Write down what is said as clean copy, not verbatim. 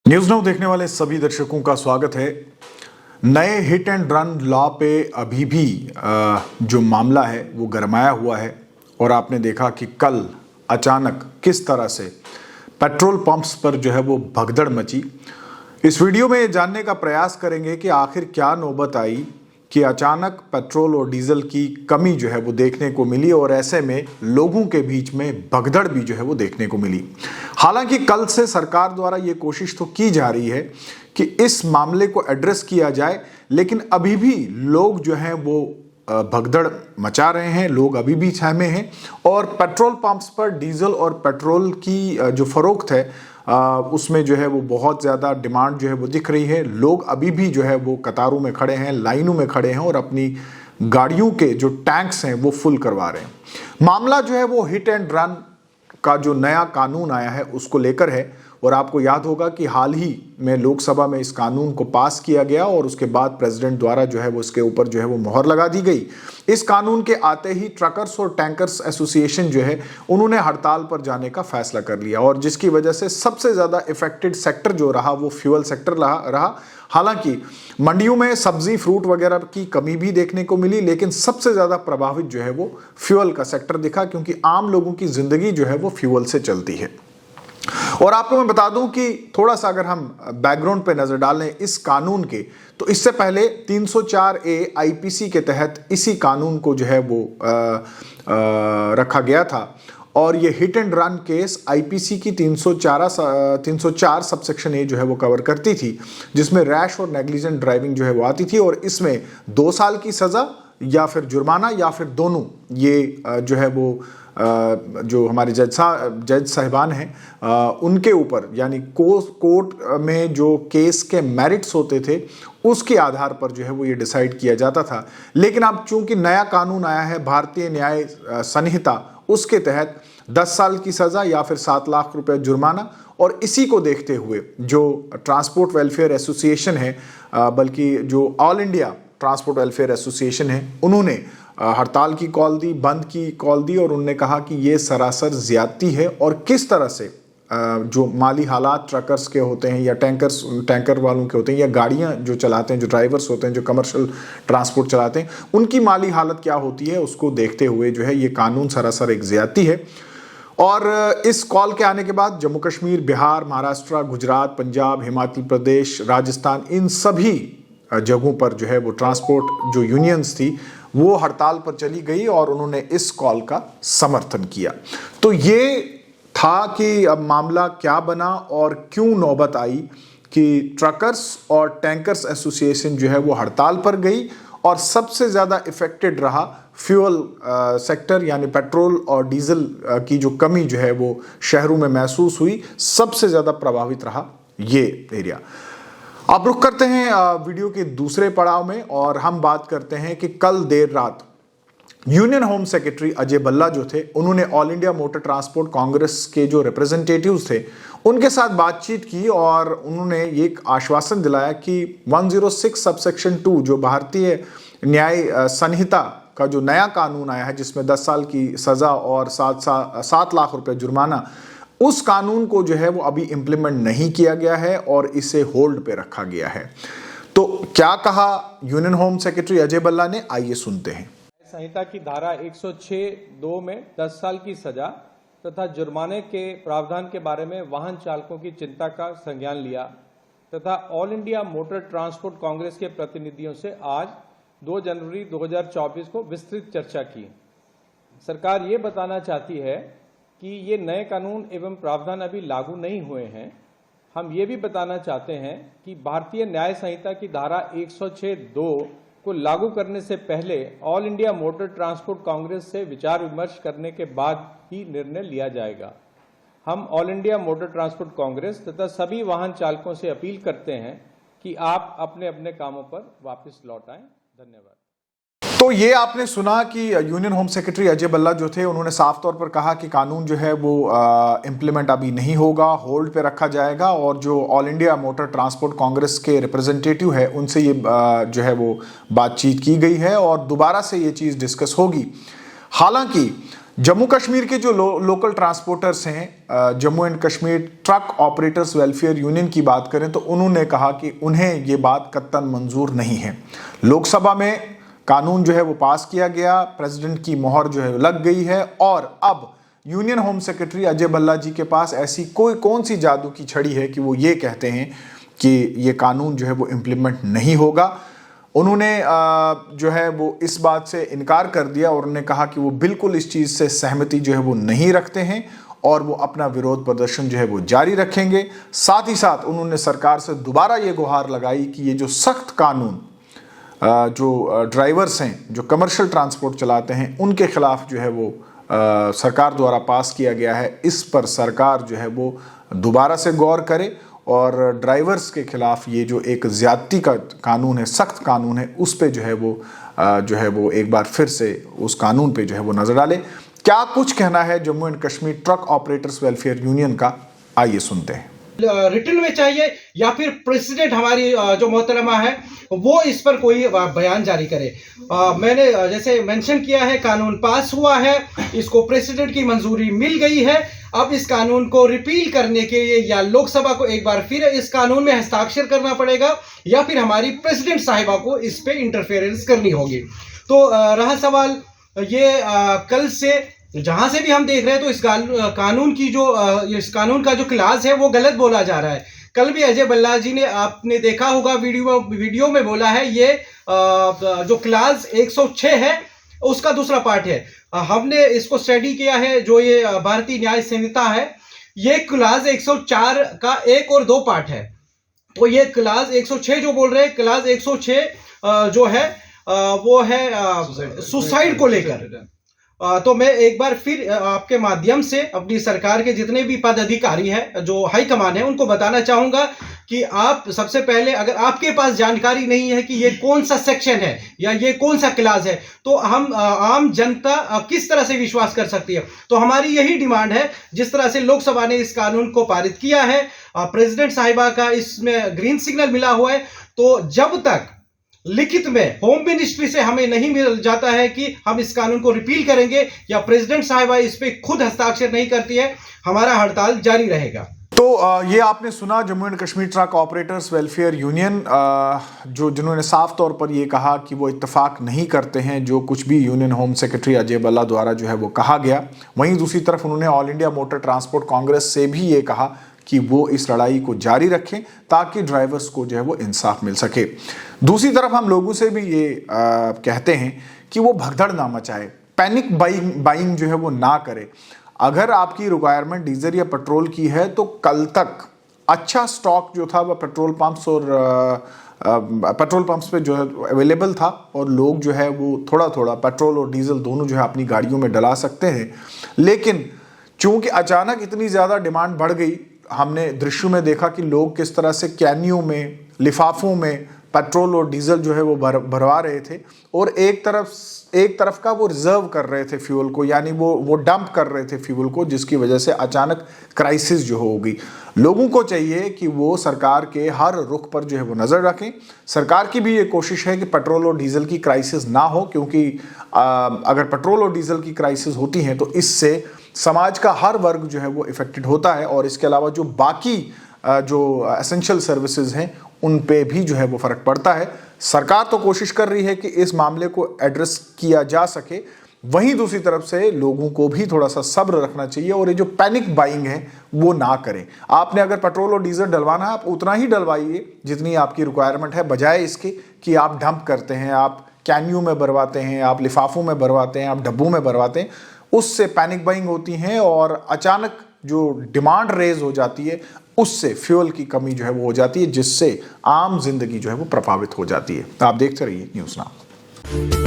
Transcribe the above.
News now देखने वाले सभी दर्शकों का स्वागत है। नए हिट एंड रन लॉ पे अभी भी जो मामला है वो गरमाया हुआ है और आपने देखा कि कल अचानक किस तरह से पेट्रोल पंप्स पर जो है वो भगदड़ मची। इस वीडियो में ये जानने का प्रयास करेंगे कि आखिर क्या नौबत आई कि अचानक पेट्रोल और डीजल की कमी जो है वो देखने को मिली और ऐसे में लोगों के बीच में भगदड़ भी जो है वो देखने को मिली। हालांकि कल से सरकार द्वारा ये कोशिश तो की जा रही है कि इस मामले को एड्रेस किया जाए, लेकिन अभी भी लोग जो हैं वो भगदड़ मचा रहे हैं, लोग अभी भी सहमे हैं और पेट्रोल पंप्स पर डीजल और पेट्रोल की जो फरोख्त है उसमें जो है वो बहुत ज़्यादा डिमांड जो है वो दिख रही है। लोग अभी भी जो है वो कतारों में खड़े हैं, लाइनों में खड़े हैं और अपनी गाड़ियों के जो टैंक्स हैं वो फुल करवा रहे हैं। मामला जो है वो हिट एंड रन का जो नया कानून आया है उसको लेकर है और आपको याद होगा कि हाल ही में लोकसभा में इस कानून को पास किया गया और उसके बाद प्रेसिडेंट द्वारा जो है वो इसके ऊपर जो है वो मोहर लगा दी गई। इस कानून के आते ही ट्रकर्स और टैंकर्स एसोसिएशन जो है उन्होंने हड़ताल पर जाने का फैसला कर लिया और जिसकी वजह से सबसे ज़्यादा इफेक्टेड सेक्टर जो रहा वो फ्यूल सेक्टर रहा। हालांकि मंडियों में सब्जी फ्रूट वगैरह की कमी भी देखने को मिली, लेकिन सबसे ज़्यादा प्रभावित जो है वो फ्यूल का सेक्टर दिखा क्योंकि आम लोगों की ज़िंदगी जो है वो फ्यूल से चलती है। और आपको मैं बता दूं कि थोड़ा सा अगर हम बैकग्राउंड पे नजर डालें इस कानून के, तो इससे पहले 304A आईपीसी के तहत इसी कानून को जो है वो रखा गया था और ये hit and run case IPC की 304 सबसेक्शन ए जो है वो कवर करती थी, जिसमें रैश और नेग्लिजेंट ड्राइविंग जो है वो आती थी और इसमें 2 साल की सजा या फिर जुर्माना या फिर दोनों, ये जो है वो जो हमारे जज साहिबान हैं उनके ऊपर, यानी कोर्ट में जो केस के मेरिट्स होते थे उसके आधार पर जो है वो ये डिसाइड किया जाता था। लेकिन अब चूंकि नया कानून आया है भारतीय न्याय संहिता, उसके तहत 10 साल की सज़ा या फिर 7 लाख रुपए जुर्माना, और इसी को देखते हुए जो ट्रांसपोर्ट वेलफेयर एसोसिएशन है, बल्कि जो all India transport welfare association है, उन्होंने हड़ताल की कॉल दी, बंद की कॉल दी और उन्होंने कहा कि ये सरासर ज्यादती है और किस तरह से जो माली हालात ट्रकर्स के होते हैं या टैंकर वालों के होते हैं या गाड़ियां जो चलाते हैं, जो ड्राइवर्स होते हैं, जो कमर्शियल ट्रांसपोर्ट चलाते हैं, उनकी माली हालत क्या होती है उसको देखते हुए जो है ये कानून सरासर एक ज्यादती है। और इस कॉल के आने के बाद जम्मू कश्मीर, बिहार, महाराष्ट्र, गुजरात, पंजाब, हिमाचल प्रदेश, राजस्थान, इन सभी जगहों पर जो है वो ट्रांसपोर्ट जो यूनियंस थी वो हड़ताल पर चली गई और उन्होंने इस कॉल का समर्थन किया। तो ये था कि अब मामला क्या बना और क्यों नौबत आई कि ट्रकर्स और टैंकर्स एसोसिएशन जो है वो हड़ताल पर गई और सबसे ज़्यादा इफेक्टेड रहा फ्यूल सेक्टर, यानी पेट्रोल और डीजल की जो कमी जो है वो शहरों में महसूस हुई, सबसे ज़्यादा प्रभावित रहा ये एरिया। अब रुक करते हैं वीडियो के दूसरे पड़ाव में और हम बात करते हैं कि कल देर रात union home secretary Ajay Bhalla जो थे, उन्होंने all India motor transport Congress के जो रिप्रेजेंटेटिव्स थे उनके साथ बातचीत की और उन्होंने ये आश्वासन दिलाया कि 106 सबसेक्शन 2 जो भारतीय न्याय संहिता का जो नया कानून आया है जिसमें 10 साल की सजा और 7 लाख रुपए जुर्माना, उस कानून को जो है वो अभी इम्प्लीमेंट नहीं किया गया है और इसे होल्ड पे रखा गया है। तो क्या कहा union home secretary Ajay Bhalla ने, आइए सुनते हैं। संहिता की धारा 106(2) में 10 साल की सजा तथा जुर्माने के प्रावधान के बारे में वाहन चालकों की चिंता का संज्ञान लिया तथा all India motor transport Congress के प्रतिनिधियों से आज 2 जनवरी 2024 को विस्तृत चर्चा की। सरकार ये बताना चाहती है कि ये नए कानून एवं प्रावधान अभी लागू नहीं हुए हैं। हम ये भी बताना चाहते हैं कि भारतीय न्याय संहिता की धारा 106(2) को लागू करने से पहले all India motor transport Congress से विचार विमर्श करने के बाद ही निर्णय लिया जाएगा। हम all India motor transport Congress तथा सभी वाहन चालकों से अपील करते हैं कि आप अपने अपने कामों पर वापस लौट आएं। धन्यवाद। तो ये आपने सुना कि union home secretary Ajay Bhalla जो थे उन्होंने साफ तौर पर कहा कि कानून जो है वो इम्प्लीमेंट अभी नहीं होगा, होल्ड पे रखा जाएगा और जो all India motor transport Congress के रिप्रेजेंटेटिव है उनसे ये जो है वो बातचीत की गई है और दोबारा से ये चीज़ डिस्कस होगी। हालांकि जम्मू कश्मीर के जो लोकल ट्रांसपोर्टर्स हैं, Jammu and Kashmir truck operators welfare union की बात करें तो उन्होंने कहा कि उन्हें ये बात कत्तन मंजूर नहीं है। लोकसभा में कानून जो है वो पास किया गया, प्रेसिडेंट की मोहर जो है लग गई है और अब union home secretary Ajay Bhalla ji के पास ऐसी कौन सी जादू की छड़ी है कि वो ये कहते हैं कि ये कानून जो है वो इम्प्लीमेंट नहीं होगा। उन्होंने जो है वो इस बात से इनकार कर दिया और उन्होंने कहा कि वो बिल्कुल इस चीज़ से सहमति जो है वो नहीं रखते हैं और वो अपना विरोध प्रदर्शन जो है वो जारी रखेंगे। साथ ही साथ उन्होंने सरकार से दोबारा ये गुहार लगाई कि ये जो सख्त कानून जो ड्राइवर्स हैं जो कमर्शियल ट्रांसपोर्ट चलाते हैं उनके खिलाफ जो है वो सरकार द्वारा पास किया गया है, इस पर सरकार जो है वो दोबारा से गौर करे और ड्राइवर्स के खिलाफ ये जो एक ज्यादती का कानून है, सख्त कानून है, उस पे जो है वो एक बार फिर से उस कानून पे जो है वो नजर डाले। क्या कुछ कहना है Jammu and Kashmir truck operators welfare union का, आइए सुनते हैं। रिटर्न में चाहिए या फिर प्रेसिडेंट हमारी जो मोहतरमा है वो इस पर कोई बयान जारी करे। मैंने जैसे मेंशन किया है, कानून पास हुआ है, इसको प्रेसिडेंट की मंजूरी मिल गई है। अब इस कानून को रिपील करने के लिए या लोकसभा को एक बार फिर इस कानून में हस्ताक्षर करना पड़ेगा या फिर हमारी प्रेसिडेंट साहिबा को इस पे इंटरफेरेंस करनी होगी। तो रहा सवाल ये कल से जहां से भी हम देख रहे हैं तो इस कानून का जो क्लास है वो गलत बोला जा रहा है। कल भी अजय भल्ला जी ने, आपने देखा होगा वीडियो में बोला है ये जो क्लास 106 है उसका दूसरा पार्ट है। हमने इसको स्टडी किया है, जो ये भारतीय न्याय संहिता है ये क्लास 104 का 1 और 2 पार्ट है। तो ये क्लास 106 जो बोल रहे हैं, क्लास 106 जो है वो है सुसाइड को लेकर। तो मैं एक बार फिर आपके माध्यम से अपनी सरकार के जितने भी पदाधिकारी हैं, जो हाई कमान है, उनको बताना चाहूंगा कि आप सबसे पहले, अगर आपके पास जानकारी नहीं है कि ये कौन सा सेक्शन है या ये कौन सा क्लास है, तो हम आम जनता किस तरह से विश्वास कर सकती है। तो हमारी यही डिमांड है, जिस तरह से लोकसभा ने इस कानून को पारित किया है, प्रेसिडेंट साहिबा का इसमें ग्रीन सिग्नल मिला हुआ है, तो जब तक लिखित में होम मिनिस्ट्री से हमें नहीं मिल जाता है कि हम इस कानून को रिपील करेंगे या प्रेसिडेंट साहिबा इस पे खुद हस्ताक्षर नहीं करती है, हमारा हड़ताल जारी रहेगा। तो ये आपने सुना Jammu and Kashmir truck operators welfare union जिन्होंने साफ तौर पर ये कहा कि वो इत्तेफाक नहीं करते हैं जो कुछ भी union home secretary Ajay Bhalla द्वारा जो है वो कहा गया। वहीं दूसरी तरफ उन्होंने all India motor transport Congress से भी ये कहा कि वो इस लड़ाई को जारी रखें ताकि ड्राइवर्स को जो है वो इंसाफ मिल सके। दूसरी तरफ हम लोगों से भी ये कहते हैं कि वो भगदड़ ना मचाए, पैनिक बाइंग जो है वो ना करे। अगर आपकी रिक्वायरमेंट डीजल या पेट्रोल की है तो कल तक अच्छा स्टॉक जो था वह पेट्रोल पंप्स पे जो है अवेलेबल था और लोग जो है वो थोड़ा थोड़ा पेट्रोल और डीजल दोनों जो है अपनी गाड़ियों में डला सकते हैं। लेकिन चूंकि अचानक इतनी ज़्यादा डिमांड बढ़ गई, हमने दृश्यों में देखा कि लोग किस तरह से कैनियों में, लिफाफों में पेट्रोल और डीजल जो है वो भरवा रहे थे और एक तरफ का वो रिजर्व कर रहे थे फ्यूल को, यानी वो डंप कर रहे थे फ्यूल को, जिसकी वजह से अचानक क्राइसिस जो होगी। लोगों को चाहिए कि वो सरकार के हर रुख पर जो है वो नज़र रखें। सरकार की भी ये कोशिश है कि पेट्रोल और डीजल की क्राइसिस ना हो, क्योंकि अगर पेट्रोल और डीजल की क्राइसिस होती हैं तो इससे समाज का हर वर्ग जो है वो इफेक्टेड होता है और इसके अलावा जो बाकी जो एसेंशियल सर्विसेज हैं उन पे भी जो है वो फ़र्क पड़ता है। सरकार तो कोशिश कर रही है कि इस मामले को एड्रेस किया जा सके, वहीं दूसरी तरफ से लोगों को भी थोड़ा सा सब्र रखना चाहिए और ये जो पैनिक बाइंग है वो ना करें। आपने अगर पेट्रोल और डीजल डलवाना है, आप उतना ही डलवाइए जितनी आपकी रिक्वायरमेंट है, बजाय इसके कि आप डंप करते हैं, आप कैनियों में भरवाते हैं, आप लिफाफों में भरवाते हैं, आप डब्बों में भरवाते हैं। उससे पैनिक बाइंग होती है और अचानक जो डिमांड रेज हो जाती है उससे फ्यूल की कमी जो है वो हो जाती है, जिससे आम जिंदगी जो है वो प्रभावित हो जाती है। आप देखते रहिए न्यूज़ नाउ।